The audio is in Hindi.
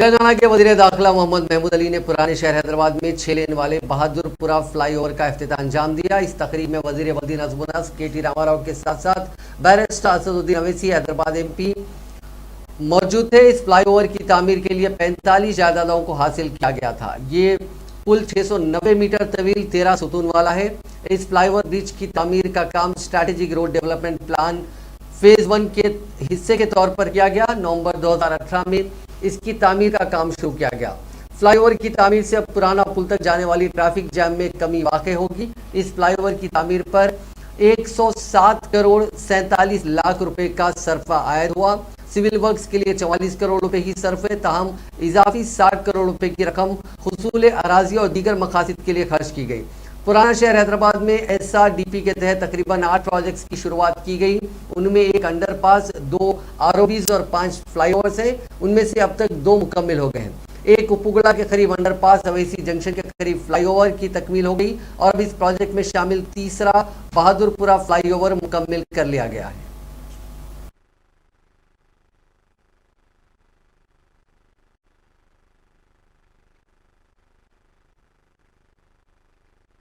तेलंगाना के वज़ीर दाखिला मोहम्मद महमूद अली ने पुराने शहर हैदराबाद में 6 लेन वाले बहादुरपुरा फ्लाईओवर का इफ्तिताह अंजाम दिया। इस तकरीब में वज़ीर वदी नज़्म व नस्क़ KT रामाराव के साथ साथ बैरिस्टर असदुद्दीन अवैसी हैदराबाद MP मौजूद थे। इस फ्लाईओवर की तामीर के लिए 45 जायदादों को हासिल किया गया था। ये पुल 690 मीटर तवील 13 सुतून वाला है। इस फ्लाईओवर ब्रिज की तामीर का काम strategic road development plan phase 1 के हिस्से के तौर पर किया गया। नवंबर 2018 में इसकी तामीर का काम शुरू किया गया। फ्लाईओवर की तामीर से अब पुराना पुल तक जाने वाली ट्रैफिक जैम में कमी वाक़ई होगी। इस फ्लाईओवर की तामीर पर 107 करोड़ 47 लाख रुपए का सरफा आयद हुआ। सिविल वर्क्स के लिए 44 करोड़ रुपए ही सर्फ है। ताहम इजाफी 60 करोड़ रुपए की रकम हुसूल अराजी और दीगर मकासद के लिए खर्च की गई। पुराना शहर हैदराबाद में SRDP के तहत तकरीबन 8 प्रोजेक्ट्स की शुरुआत की गई। उनमें एक अंडरपास, 2 ROBs और 5 फ्लाईओवर्स हैं। उनमें से अब तक 2 मुकम्मल हो गए हैं। एक उपुगड़ा के करीब अंडरपास, अवैसी जंक्शन के करीब फ्लाईओवर की तकमील हो गई और अब इस प्रोजेक्ट में शामिल तीसरा बहादुरपुरा फ्लाईओवर मुकम्मल कर लिया गया है।